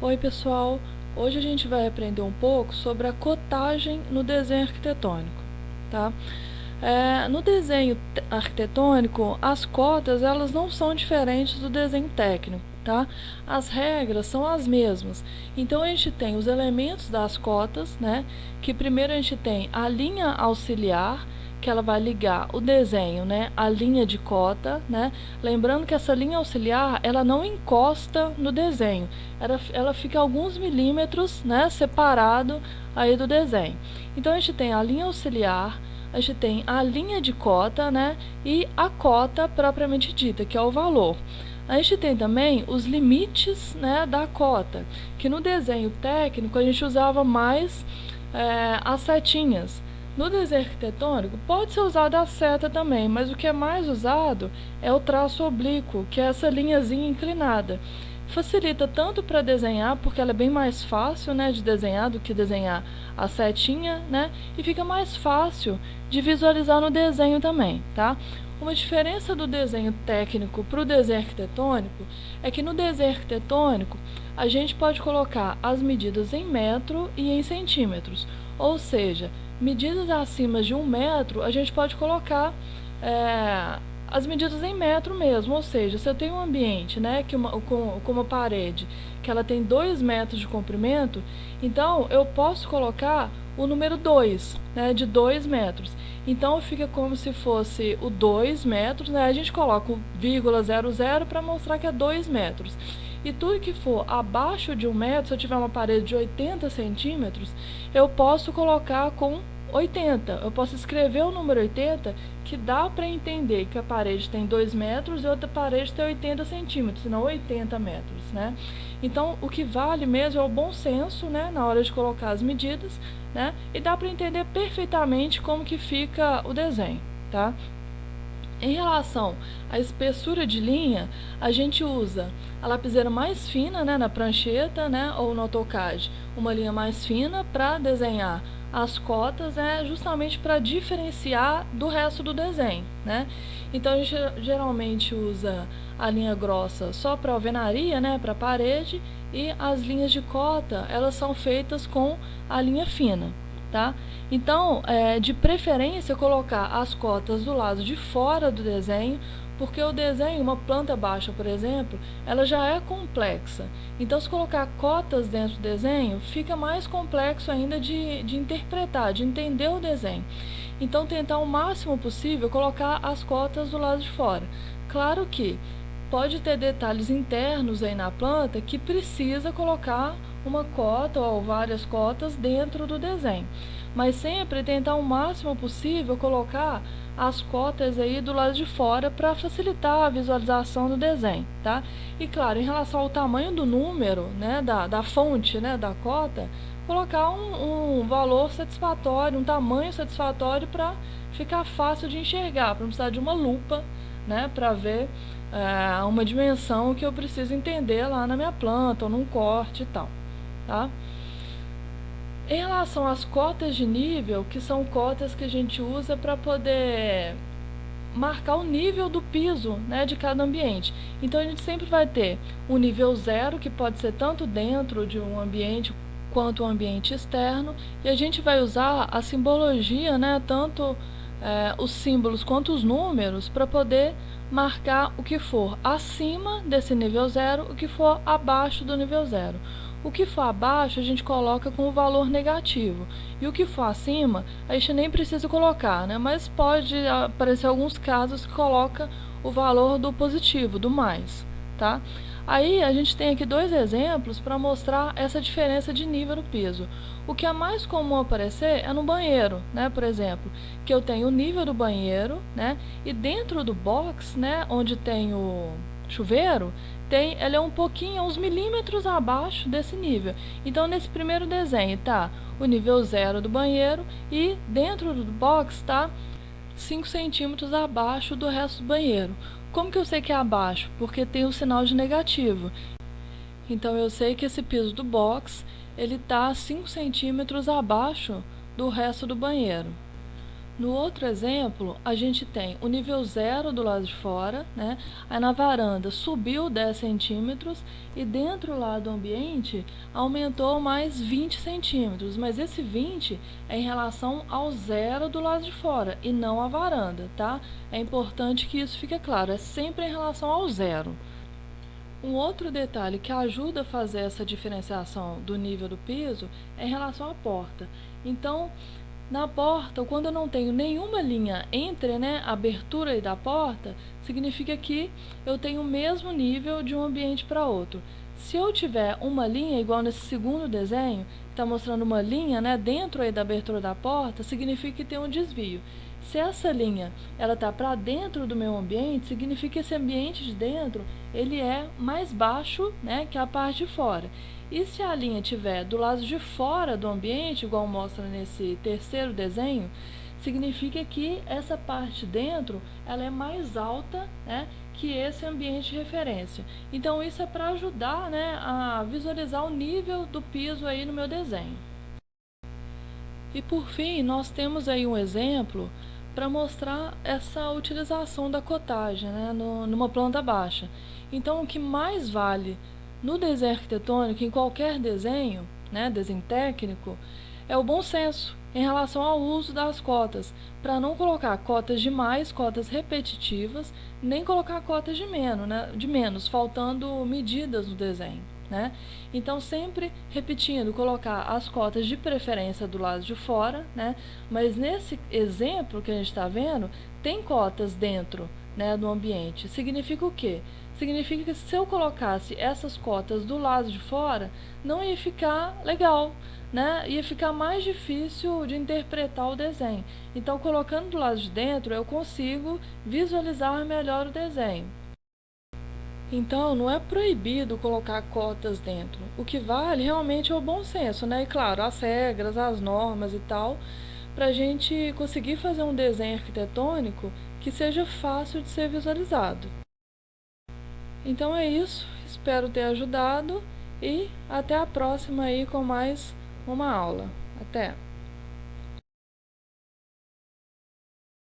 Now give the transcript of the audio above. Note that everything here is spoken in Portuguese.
Oi pessoal, hoje a gente vai aprender um pouco sobre a cotagem no desenho arquitetônico, tá? No desenho arquitetônico, as cotas elas não são diferentes do desenho técnico, tá? As regras são as mesmas. Então a gente tem os elementos das cotas, né? Que primeiro a gente tem a linha auxiliar, que ela vai ligar o desenho, né, à linha de cota, né? Lembrando que essa linha auxiliar, ela não encosta no desenho, ela fica alguns milímetros, né, separado aí do desenho. Então a gente tem a linha auxiliar, a gente tem a linha de cota, né, e a cota propriamente dita, que é o valor. A gente tem também os limites, né, da cota, que no desenho técnico a gente usava mais as setinhas. No desenho arquitetônico, pode ser usada a seta também, mas o que é mais usado é o traço oblíquo, que é essa linhazinha inclinada. Facilita tanto para desenhar, porque ela é bem mais fácil, né, de desenhar do que desenhar a setinha, né, e fica mais fácil de visualizar no desenho também, tá? Uma diferença do desenho técnico para o desenho arquitetônico é que no desenho arquitetônico a gente pode colocar as medidas em metro e em centímetros, ou seja, medidas acima de 1 metro a gente pode colocar as medidas em metro mesmo, ou seja, se eu tenho um ambiente, né, com uma parede que ela tem 2 metros de comprimento, então eu posso colocar o número 2, né, de 2 metros. Então fica como se fosse o 2 metros, né, a gente coloca o 0,00 para mostrar que é 2 metros. E tudo que for abaixo de 1 metro, se eu tiver uma parede de 80 centímetros, eu posso colocar com 80. Eu posso escrever o número 80, que dá para entender que a parede tem 2 metros e outra parede tem 80 centímetros, não 80 metros, né? Então, o que vale mesmo é o bom senso, né, na hora de colocar as medidas, né? E dá para entender perfeitamente como que fica o desenho, tá? Em relação à espessura de linha, a gente usa a lapiseira mais fina, né, na prancheta, né, ou no AutoCAD, uma linha mais fina para desenhar as cotas, justamente para diferenciar do resto do desenho, né? Então a gente geralmente usa a linha grossa só para alvenaria, né, para parede, e as linhas de cota elas são feitas com a linha fina. Tá? Então, de preferência, colocar as cotas do lado de fora do desenho, porque o desenho, uma planta baixa, por exemplo, ela já é complexa. Então, se colocar cotas dentro do desenho, fica mais complexo ainda de interpretar, de entender o desenho. Então, tentar o máximo possível colocar as cotas do lado de fora. Claro que pode ter detalhes internos aí na planta que precisa colocar uma cota ou várias cotas dentro do desenho, mas sempre tentar o máximo possível colocar as cotas aí do lado de fora para facilitar a visualização do desenho, tá? E claro, em relação ao tamanho do número, né, da fonte, né, da cota, colocar um valor satisfatório, um tamanho satisfatório para ficar fácil de enxergar, para não precisar de uma lupa, né, para ver uma dimensão que eu preciso entender lá na minha planta ou num corte e tal, tá? Em relação às cotas de nível, que são cotas que a gente usa para poder marcar o nível do piso, né, de cada ambiente. Então a gente sempre vai ter o nível 0, que pode ser tanto dentro de um ambiente quanto um ambiente externo, e a gente vai usar a simbologia, né, tanto os símbolos quanto os números, para poder marcar o que for acima desse nível 0, o que for abaixo do nível 0. O que for abaixo a gente coloca com o valor negativo, e o que for acima a gente nem precisa colocar, né? Mas pode aparecer alguns casos que coloca o valor do positivo, do mais, tá? Aí a gente tem aqui 2 exemplos para mostrar essa diferença de nível no piso. O que é mais comum aparecer é no banheiro, né? Por exemplo, que eu tenho o nível do banheiro, né? E dentro do box, né, onde tem o chuveiro, ela é um pouquinho, uns milímetros abaixo desse nível. Então, nesse primeiro desenho, tá o nível 0 do banheiro e dentro do box tá 5 centímetros abaixo do resto do banheiro. Como que eu sei que é abaixo? Porque tem o sinal de negativo. Então, eu sei que esse piso do box, ele tá 5 centímetros abaixo do resto do banheiro. No outro exemplo, a gente tem o nível 0 do lado de fora, né? Aí na varanda subiu 10 centímetros e dentro lá do ambiente aumentou mais 20 centímetros, mas esse 20 é em relação ao 0 do lado de fora e não à varanda, tá? É importante que isso fique claro, é sempre em relação ao 0. Um outro detalhe que ajuda a fazer essa diferenciação do nível do piso é em relação à porta. Então, na porta, quando eu não tenho nenhuma linha entre, né, a abertura e da porta, significa que eu tenho o mesmo nível de um ambiente para outro. Se eu tiver uma linha, igual nesse segundo desenho, que está mostrando uma linha, né, dentro aí da abertura da porta, significa que tem um desvio. Se essa linha ela está para dentro do meu ambiente, significa que esse ambiente de dentro ele é mais baixo, né, que a parte de fora. E se a linha estiver do lado de fora do ambiente, igual mostra nesse terceiro desenho, significa que essa parte dentro ela é mais alta, né, que esse ambiente de referência. Então isso é para ajudar, né, a visualizar o nível do piso aí no meu desenho. E por fim, nós temos aí um exemplo para mostrar essa utilização da cotagem, né, numa planta baixa. Então, o que mais vale no desenho arquitetônico, em qualquer desenho, né, desenho técnico, é o bom senso em relação ao uso das cotas, para não colocar cotas demais, cotas repetitivas, nem colocar cotas de menos, faltando medidas no desenho. Né? Então, sempre repetindo, colocar as cotas de preferência do lado de fora, né? Mas nesse exemplo que a gente está vendo, tem cotas dentro, né, do ambiente. Significa o quê? Significa que se eu colocasse essas cotas do lado de fora, não ia ficar legal, né? Ia ficar mais difícil de interpretar o desenho. Então, colocando do lado de dentro, eu consigo visualizar melhor o desenho. Então, não é proibido colocar cotas dentro. O que vale realmente é o bom senso, né? E claro, as regras, as normas e tal, para a gente conseguir fazer um desenho arquitetônico que seja fácil de ser visualizado. Então é isso, espero ter ajudado e até a próxima aí com mais uma aula. Até!